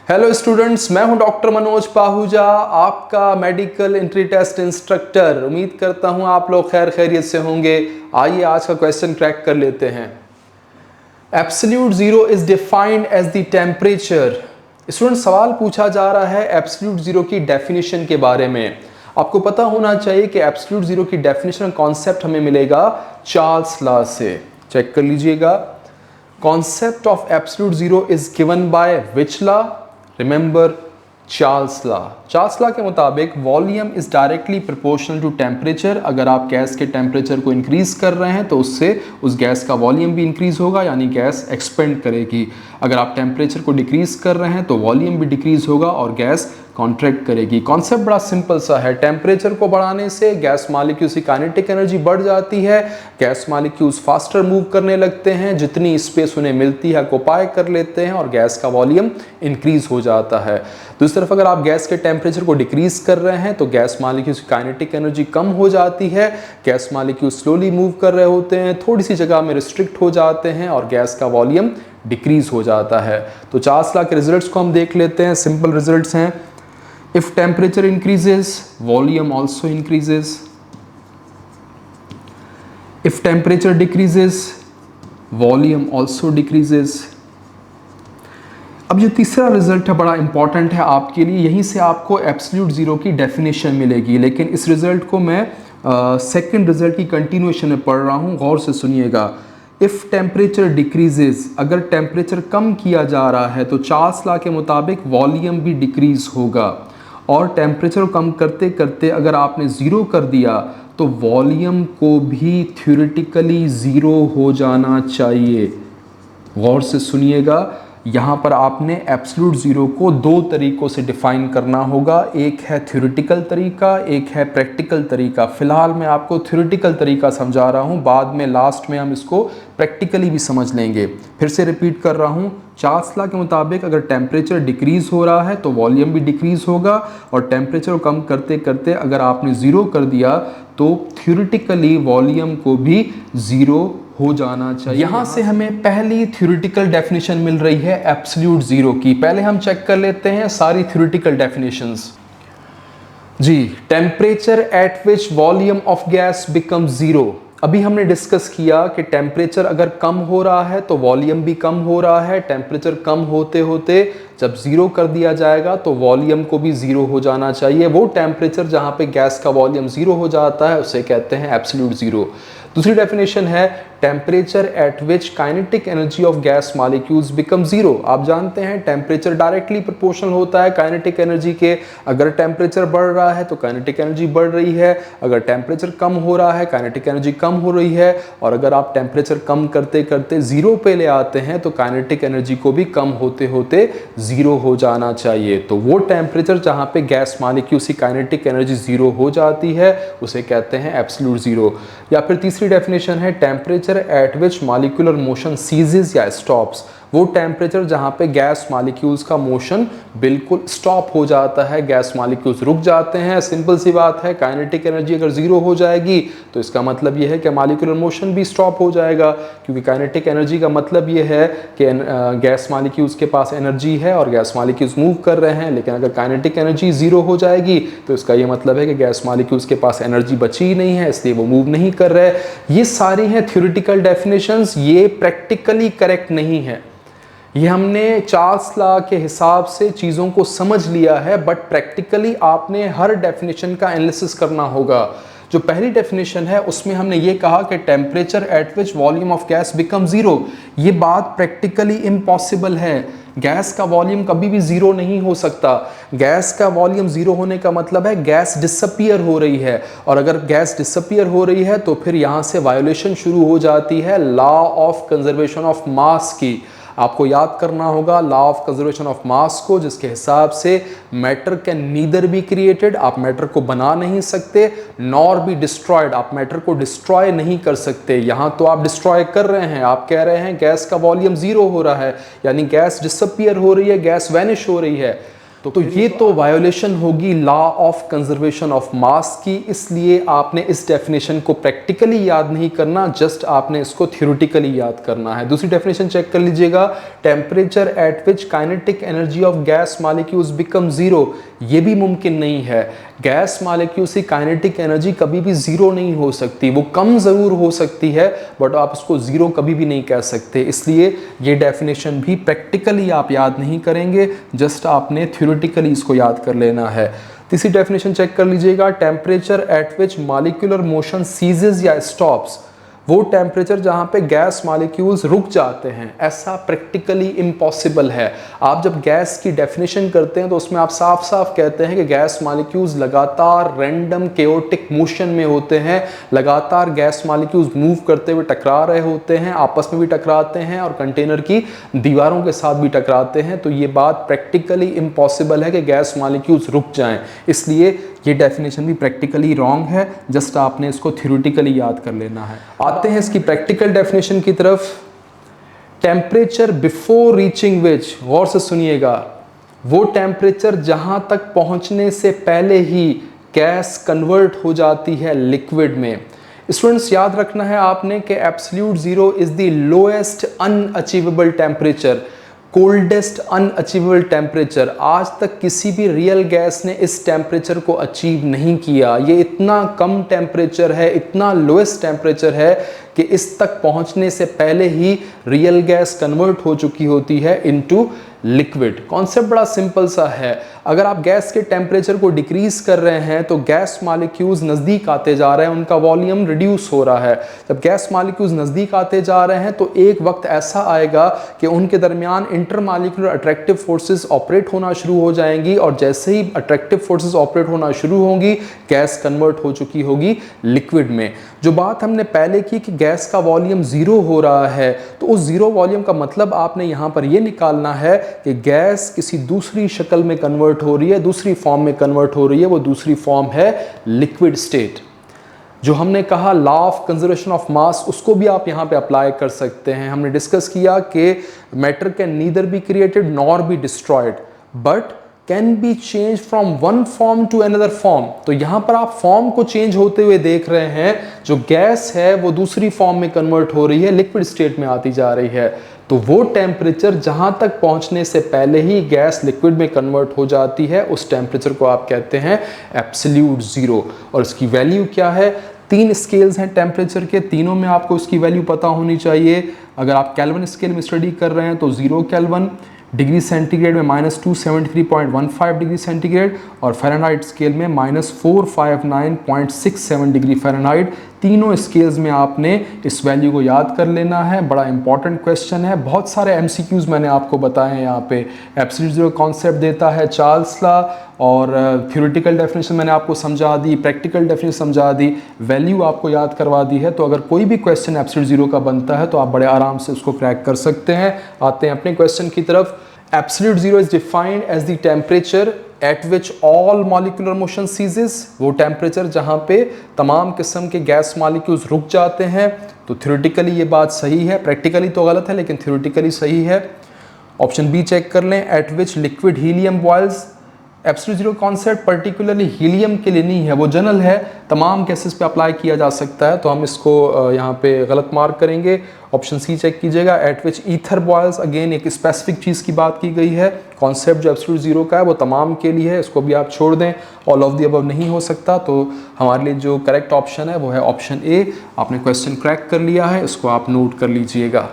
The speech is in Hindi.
हेलो स्टूडेंट्स, मैं हूं डॉक्टर मनोज पाहुजा, आपका मेडिकल एंट्री टेस्ट इंस्ट्रक्टर। उम्मीद करता हूं आप लोग खैर खैरियत से होंगे। आइए आज का क्वेश्चन क्रैक कर लेते हैं। Absolute zero is defined as the temperature. Student, सवाल पूछा जा रहा है एब्सोल्यूट जीरो की डेफिनेशन के बारे में। आपको पता होना चाहिए कि एब्सोल्यूट जीरो की डेफिनेशन कॉन्सेप्ट हमें मिलेगा चार्ल्स लॉ से। चेक कर लीजिएगा। Concept of absolute zero is given by which law? Remember, Charles law. Charles law के मुताबिक volume is directly proportional to temperature. अगर आप गैस के टेम्परेचर को इंक्रीज कर रहे हैं तो उससे उस गैस का वॉल्यूम भी इंक्रीज होगा, यानी गैस एक्सपेंड करेगी। अगर आप टेम्परेचर को डिक्रीज कर रहे हैं तो वॉल्यूम भी डिक्रीज होगा और गैस कॉन्ट्रैक्ट करेगी। कॉन्सेप्ट बड़ा सिंपल सा है। टेम्परेचर को बढ़ाने से गैस मालिक्यूल्स की काइनेटिक एनर्जी बढ़ जाती है, गैस मालिक्यूल्स फास्टर मूव करने लगते हैं, जितनी स्पेस उन्हें मिलती है ऑक्यूपाई कर लेते हैं और गैस का वॉल्यूम इंक्रीज हो जाता है। दूसरी तरफ अगर आप गैस के टेम्परेचर को डिक्रीज कर रहे हैं तो गैस मालिक्यूल्स की काइनेटिक एनर्जी कम हो जाती है, गैस मालिक्यूल्स स्लोली मूव कर रहे होते हैं, थोड़ी सी जगह में रिस्ट्रिक्ट हो जाते हैं और गैस का वॉल्यूम डिक्रीज हो जाता है। तो चार्ल्स लॉ के रिजल्ट्स को हम देख लेते हैं। सिंपल रिजल्ट्स हैं। If temperature increases, volume also increases. If temperature decreases, volume also decreases. अब जो तीसरा रिजल्ट है बड़ा इंपॉर्टेंट है आपके लिए, यहीं से आपको एब्सोल्यूट जीरो की डेफिनेशन मिलेगी। लेकिन इस रिजल्ट को मैं सेकंड रिजल्ट की कंटिन्यूएशन में पढ़ रहा हूँ, गौर से सुनिएगा। इफ़ टेम्परेचर डिक्रीजेज, अगर टेम्परेचर कम किया जा रहा है तो चार्ल्स लॉ के मुताबिक वॉल्यूम भी डिक्रीज होगा। और टेम्परेचर कम करते करते अगर आपने ज़ीरो कर दिया तो वॉल्यूम को भी थ्योरेटिकली ज़ीरो हो जाना चाहिए। गौर से सुनिएगा, यहाँ पर आपने एब्सोल्यूट ज़ीरो को दो तरीक़ों से डिफ़ाइन करना होगा। एक है थ्योरेटिकल तरीका, एक है प्रैक्टिकल तरीका। फ़िलहाल मैं आपको थ्योरेटिकल तरीका समझा रहा हूँ, बाद में लास्ट में हम इसको प्रैक्टिकली भी समझ लेंगे। फिर से रिपीट कर रहा हूँ। चार्ल्स लॉ के मुताबिक अगर टेम्परेचर डिक्रीज़ हो रहा है तो वॉल्यूम भी डिक्रीज़ होगा, और टेम्परेचर कम करते करते अगर आपने ज़ीरो कर दिया तो थ्योरेटिकली वॉल्यूम को भी ज़ीरो हो जाना चाहिए। यहाँ से हमें पहली थ्योरेटिकल डेफिनेशन मिल रही है एब्सोल्यूट जीरो की। पहले हम चेक कर लेते हैं सारी थ्योरेटिकल डेफिनेशंस। जी, temperature at which volume of gas become zero. अभी हमने डिस्कस किया कि टेम्परेचर अगर कम हो रहा है तो वॉल्यूम भी कम हो रहा है। टेम्परेचर कम होते होते जब ज़ीरो कर दिया जाएगा तो वॉल्यूम को भी ज़ीरो हो जाना चाहिए। वो टेम्परेचर जहाँ पे गैस का वॉल्यूम ज़ीरो हो जाता है उसे कहते हैं एब्सोल्यूट ज़ीरो। दूसरी डेफिनेशन है temperature at which kinetic energy of gas molecules become zero. आप जानते हैं टेम्परेचर डायरेक्टली प्रोपोर्शनल होता है काइनेटिक एनर्जी के। अगर टेम्परेचर बढ़ रहा है तो काइनेटिक एनर्जी बढ़ रही है, अगर टेम्परेचर कम हो रहा है काइनेटिक एनर्जी कम हो रही है, और अगर आप टेम्परेचर कम करते करते जीरो पे ले आते हैं तो काइनेटिक एनर्जी को भी कम होते होते जीरो हो जाना चाहिए। तो वो टेम्परेचर जहाँ पे गैस मॉलिक्यूल्स की काइनेटिक एनर्जी जीरो हो जाती है उसे कहते हैं एब्सोल्यूट जीरो। या फिर तीसरी डेफिनेशन है temperature at which molecular motion ceases या स्टॉप्स। वो टेम्परेचर जहाँ पे गैस मॉलिक्यूल्स का मोशन बिल्कुल स्टॉप हो जाता है, गैस मॉलिक्यूल्स रुक जाते हैं। सिंपल सी बात है, काइनेटिक एनर्जी अगर जीरो हो जाएगी तो इसका मतलब ये है कि मॉलिक्यूलर मोशन भी स्टॉप हो जाएगा, क्योंकि काइनेटिक एनर्जी का मतलब ये है कि गैस मॉलिक्यूल्स के पास एनर्जी है और गैस मॉलिक्यूल्स मूव कर रहे हैं। लेकिन अगर काइनेटिक एनर्जी जीरो हो जाएगी तो इसका ये मतलब है कि गैस मॉलिक्यूल्स के पास एनर्जी बची ही नहीं है, इसलिए वो मूव नहीं कर रहे। ये सारी हैं थ्योरेटिकल डेफिनेशंस, ये प्रैक्टिकली करेक्ट नहीं है। ये हमने चार्ल्स लॉ के हिसाब से चीज़ों को समझ लिया है, बट प्रैक्टिकली आपने हर डेफिनेशन का एनालिसिस करना होगा। जो पहली डेफिनेशन है उसमें हमने ये कहा कि temperature at which volume of gas become zero. ये बात प्रैक्टिकली इम्पॉसिबल है। गैस का वॉल्यूम कभी भी जीरो नहीं हो सकता। गैस का वॉल्यूम जीरो होने का मतलब है गैस डिसअपीयर हो रही है, और अगर गैस डिसअपीयर हो रही है तो फिर यहाँ से वायोलेशन शुरू हो जाती है law of conservation of mass की। आपको याद करना होगा law of conservation of mass को, जिसके हिसाब से matter can neither be created, आप मैटर को बना नहीं सकते, नॉर बी डिस्ट्रॉयड, आप मैटर को डिस्ट्रॉय नहीं कर सकते। यहाँ तो आप डिस्ट्रॉय कर रहे हैं, आप कह रहे हैं गैस का वॉल्यूम जीरो हो रहा है, यानी गैस डिसअपीयर हो रही है, गैस वैनिश हो रही है। तो ये तो वायोलेशन होगी law of conservation of mass की, इसलिए आपने इस डेफिनेशन को प्रैक्टिकली याद नहीं करना, जस्ट आपने इसको थ्योरेटिकली याद करना है। दूसरी डेफिनेशन चेक कर लीजिएगा, temperature at which kinetic energy of gas molecules become zero. ये भी मुमकिन नहीं है, गैस मॉलिक्यूल की काइनेटिक एनर्जी कभी भी जीरो नहीं हो सकती, वो कम जरूर हो सकती है बट आप उसको जीरो कभी भी नहीं कह सकते, इसलिए ये डेफिनेशन भी प्रैक्टिकली आप याद नहीं करेंगे, जस्ट आपने थ्योरेटिकली इसको याद कर लेना है। तीसरी डेफिनेशन चेक कर लीजिएगा, temperature at which molecular motion ceases या स्टॉप्स, वो टेम्परेचर जहाँ पे गैस मॉलिक्यूल्स रुक जाते हैं, ऐसा प्रैक्टिकली इम्पॉसिबल है। आप जब गैस की डेफिनेशन करते हैं तो उसमें आप साफ साफ कहते हैं कि गैस मॉलिक्यूल्स लगातार रैंडम केओटिक मोशन में होते हैं, लगातार गैस मॉलिक्यूल्स मूव करते हुए टकरा रहे होते हैं, आपस में भी टकराते हैं और कंटेनर की दीवारों के साथ भी टकराते हैं, तो ये बात प्रैक्टिकली इम्पॉसिबल है कि गैस मॉलिक्यूल्स रुक जाएं, इसलिए ये डेफिनेशन भी प्रैक्टिकली रॉन्ग है, जस्ट आपने इसको थ्योरेटिकली याद कर लेना है। आते हैं इसकी प्रैक्टिकल डेफिनेशन की तरफ। टेम्परेचर बिफोर रीचिंग विच, गौर से सुनिएगा, वो टेम्परेचर जहां तक पहुंचने से पहले ही गैस कन्वर्ट हो जाती है लिक्विड में। स्टूडेंट्स याद रखना है आपने कि absolute zero is the lowest unachievable temperature, coldest unachievable temperature. आज तक किसी भी रियल गैस ने इस टेम्परेचर को अचीव नहीं किया, ये इतना कम टेम्परेचर है, इतना लोएस्ट टेम्परेचर है कि इस तक पहुंचने से पहले ही रियल गैस कन्वर्ट हो चुकी होती है इनटू लिक्विड। कॉन्सेप्ट बड़ा सिंपल सा है, अगर आप गैस के टेम्परेचर को डिक्रीज कर रहे हैं तो गैस मॉलिक्यूल्स नज़दीक आते जा रहे हैं, उनका वॉल्यूम रिड्यूस हो रहा है। जब गैस मॉलिक्यूल्स नज़दीक आते जा रहे हैं तो एक वक्त ऐसा आएगा कि उनके दरमियान इंटरमॉलिक्यूलर अट्रैक्टिव फोर्सेस ऑपरेट होना शुरू हो जाएंगी, और जैसे ही अट्रैक्टिव फोर्सेस ऑपरेट होना शुरू होंगी गैस कन्वर्ट हो चुकी होगी लिक्विड में। जो बात हमने पहले की कि गैस का वॉल्यूम जीरो हो रहा है, तो उस जीरो वॉल्यूम का मतलब आपने यहाँ पर यह निकालना है कि गैस किसी दूसरी शक्ल में कन्वर्ट हो रही है, दूसरी फॉर्म में कन्वर्ट हो रही है, वो दूसरी फॉर्म है लिक्विड स्टेट। जो हमने कहा law of conservation of mass, उसको भी आप यहाँ पे अप्लाई कर सकते हैं। हमने डिस्कस किया कि matter can neither be created nor be destroyed but can be change from one form to another form. तो यहाँ पर आप फॉर्म को चेंज होते हुए देख रहे हैं, जो गैस है वो दूसरी फॉर्म में कन्वर्ट हो रही है, लिक्विड स्टेट में आती जा रही है। तो वो टेम्परेचर जहां तक पहुंचने से पहले ही गैस लिक्विड में कन्वर्ट हो जाती है, उस टेम्परेचर को आप कहते हैं एब्सोल्यूट जीरो। और इसकी वैल्यू क्या है? 3 स्केल्स हैं टेम्परेचर के, तीनों में आपको इसकी वैल्यू पता होनी चाहिए। अगर आप केल्विन स्केल में स्टडी कर रहे हैं तो 0 केल्विन, डिग्री सेंटीग्रेड में -273.15 डिग्री सेंटीग्रेड, और फ़ारेनहाइट स्केल में -459.67 डिग्री फ़ारेनहाइट। तीनों स्केल्स में आपने इस वैल्यू को याद कर लेना है। बड़ा इंपॉर्टेंट क्वेश्चन है, बहुत सारे एमसीक्यूज मैंने आपको बताए हैं यहाँ पे। एब्सोल्यूट जीरो कॉन्सेप्ट देता है चार्ल्स लॉ, और थ्योरेटिकल डेफिनेशन मैंने आपको समझा दी, प्रैक्टिकल डेफिनेशन समझा दी, वैल्यू आपको याद करवा दी है। तो अगर कोई भी क्वेश्चन एब्सोल्यूट जीरो का बनता है तो आप बड़े आराम से उसको क्रैक कर सकते हैं। आते हैं अपने क्वेश्चन की तरफ। Absolute zero is defined as the temperature at which all molecular motion ceases, वो टेम्परेचर जहाँ पे तमाम किस्म के गैस मॉलिक्यूल्स रुक जाते हैं। तो थ्योरेटिकली ये बात सही है, प्रैक्टिकली तो गलत है लेकिन थ्योरेटिकली सही है। ऑप्शन बी चेक कर लें, at which liquid helium boils. Absolute zero concept particularly helium के लिए नहीं है, वो जनरल है, तमाम केसेस पे अप्लाई किया जा सकता है, तो हम इसको यहाँ पे गलत मार्क करेंगे। ऑप्शन सी चेक कीजिएगा, at which ether boils. Again एक स्पेसिफिक चीज़ की बात की गई है, कॉन्सेप्ट जो एब्सोल्यूट जीरो का है वो तमाम के लिए है, इसको भी आप छोड़ दें, ऑल ऑफ द अबव नहीं हो सकता। तो हमारे लिए जो करेक्ट ऑप्शन है वो है ऑप्शन ए। आपने क्वेश्चन क्रैक कर लिया है, इसको आप नोट कर लीजिएगा।